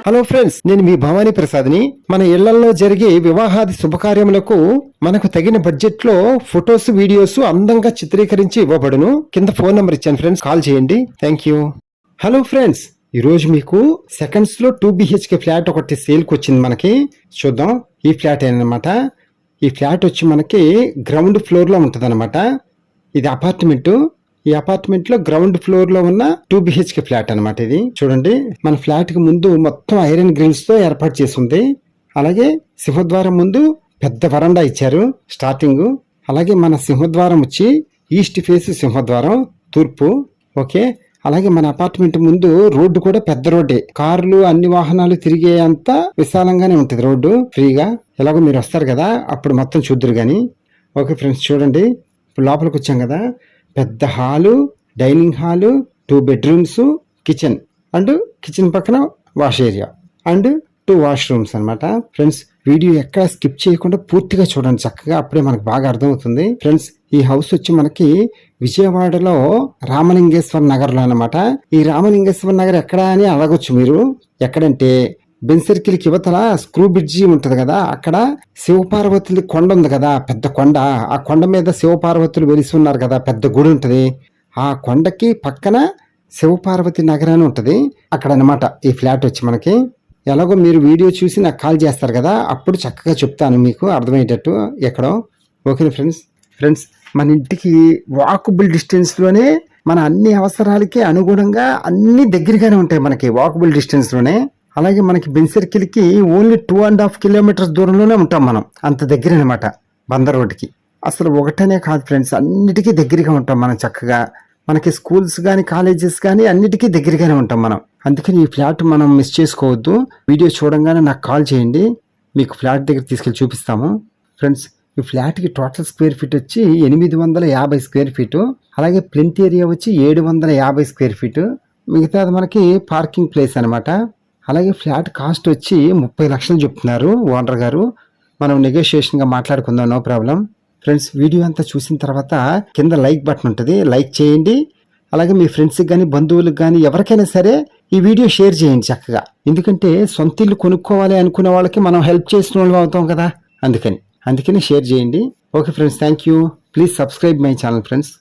Hello friends, నేను మీ భవానీ ప్రసాద్ని. మన ఇళ్లలో జరిగే వివాహాది శుభకార్యములకు మనకు తగిన బడ్జెట్ లో ఫొటోస్, వీడియోస్ అందంగా చిత్రీకరించి ఇవ్వబడును. కింద ఫోన్ నంబర్ ఇచ్చాను ఫ్రెండ్స్, కాల్ చేయండి. Thank you. హలో ఫ్రెండ్స్, ఈ రోజు మీకు సెకండ్స్ లో 2 BHK ఫ్లాట్ ఒకటి సేల్ కి వచ్చింది. మనకి చూద్దాం. ఈ ఫ్లాట్ అనమాట. ఈ ఫ్లాట్ వచ్చి మనకి గ్రౌండ్ ఫ్లోర్ లో ఉంటది అనమాట. ఇది అపార్ట్మెంట్. ఈ అపార్ట్మెంట్ లో గ్రౌండ్ ఫ్లోర్ లో ఉన్న 2 BHK ఫ్లాట్ అనమాట. ఇది చూడండి, మన ఫ్లాట్ కి ముందు మొత్తం ఐరన్ గ్రిల్స్ తో ఏర్పాటు చేసి ఉంది. అలాగే సింహద్వారం ముందు పెద్ద వరండా ఇచ్చారు స్టార్టింగ్. అలాగే మన సింహద్వారం వచ్చి ఈస్ట్ ఫేస్ సింహద్వారం, తూర్పు. ఓకే. అలాగే మన అపార్ట్మెంట్ ముందు రోడ్డు కూడా పెద్ద రోడ్డే. కార్లు అన్ని వాహనాలు తిరిగే అంత విశాలంగానే ఉంటుంది రోడ్డు, ఫ్రీగా. ఎలాగో మీరు వస్తారు కదా, అప్పుడు మొత్తం చూద్దరు గాని. ఓకే ఫ్రెండ్స్, చూడండి. ఇప్పుడు లోపలికి వచ్చాం కదా. పెద్ద hall, dining hall, 2 bedrooms, kitchen and kitchen పక్కన వాష్ ఏరియా అండ్ 2 వాష్రూమ్స్ అనమాట. ఫ్రెండ్స్, వీడియో ఎక్కడ స్కిప్ చేయకుండా పూర్తిగా చూడండి చక్కగా, అప్పుడే మనకు బాగా అర్థమవుతుంది. ఫ్రెండ్స్, ఈ హౌస్ వచ్చి మనకి విజయవాడలో రామలింగేశ్వర నగర్ లో అనమాట. ఈ రామలింగేశ్వర నగర్ ఎక్కడ అని అడగొచ్చు మీరు. ఎక్కడంటే బెన్ సర్కిల్ కి యువతల స్క్రూ బ్రిడ్జి ఉంటది కదా, అక్కడ శివపార్వతుల కొండ ఉంది కదా, పెద్ద కొండ. ఆ కొండ మీద శివపార్వతులు వెలిసి ఉన్నారు కదా, పెద్ద గుడి ఉంటది. ఆ కొండకి పక్కన శివపార్వతి నగరాన్ని ఉంటది, అక్కడ అనమాట ఈ ఫ్లాట్ వచ్చి మనకి. ఎలాగో మీరు వీడియో చూసి నాకు కాల్ చేస్తారు కదా, అప్పుడు చక్కగా చెప్తాను మీకు అర్థమయ్యేటట్టు ఎక్కడో. ఓకే ఫ్రెండ్స్, మన ఇంటికి వాకబుల్ డిస్టెన్స్ లోనే, మన అన్ని అవసరాలకి అనుగుణంగా అన్ని దగ్గరగానే ఉంటాయి మనకి, వాకబుల్ డిస్టెన్స్ లోనే. అలాగే మనకి బెన్ సర్కిల్ కి ఓన్లీ 2.5 కిలోమీటర్స్ దూరంలోనే ఉంటాం మనం, అంత దగ్గర అనమాట బందర్ రోడ్డుకి. అసలు ఒకటనే కాదు ఫ్రెండ్స్, అన్నిటికీ దగ్గరగా ఉంటాం మనం చక్కగా. మనకి స్కూల్స్ కానీ కాలేజెస్ కానీ అన్నిటికీ దగ్గరగానే ఉంటాం మనం. అందుకని ఈ ఫ్లాట్ మనం మిస్ చేసుకోవద్దు. వీడియో చూడంగానే నాకు కాల్ చేయండి, మీకు ఫ్లాట్ దగ్గర తీసుకెళ్ళి చూపిస్తాము. ఫ్రెండ్స్, ఈ ఫ్లాట్కి టోటల్ స్క్వేర్ ఫీట్ వచ్చి 850 స్క్వేర్ ఫీటు. అలాగే ప్లెంత్ ఏరియా వచ్చి 750 స్క్వేర్ ఫీటు. మిగతాది మనకి పార్కింగ్ ప్లేస్ అనమాట. అలాగే ఫ్లాట్ కాస్ట్ వచ్చి 30 లక్షలు చెప్తున్నారు ఓనర్ గారు. మనం నెగోషియేషన్గా మాట్లాడుకుందాం, నో ప్రాబ్లం. ఫ్రెండ్స్, వీడియో అంతా చూసిన తర్వాత కింద లైక్ బటన్ ఉంటుంది, లైక్ చేయండి. అలాగే మీ ఫ్రెండ్స్కి కానీ బంధువులకు కానీ ఎవరికైనా సరే ఈ వీడియో షేర్ చేయండి చక్కగా. ఎందుకంటే సొంత ఇల్లు కొనుక్కోవాలి అనుకునే వాళ్ళకి మనం హెల్ప్ చేసిన వాళ్ళు అవుతాం కదా, అందుకని షేర్ చేయండి. Okay friends, thank you. Please subscribe my channel friends.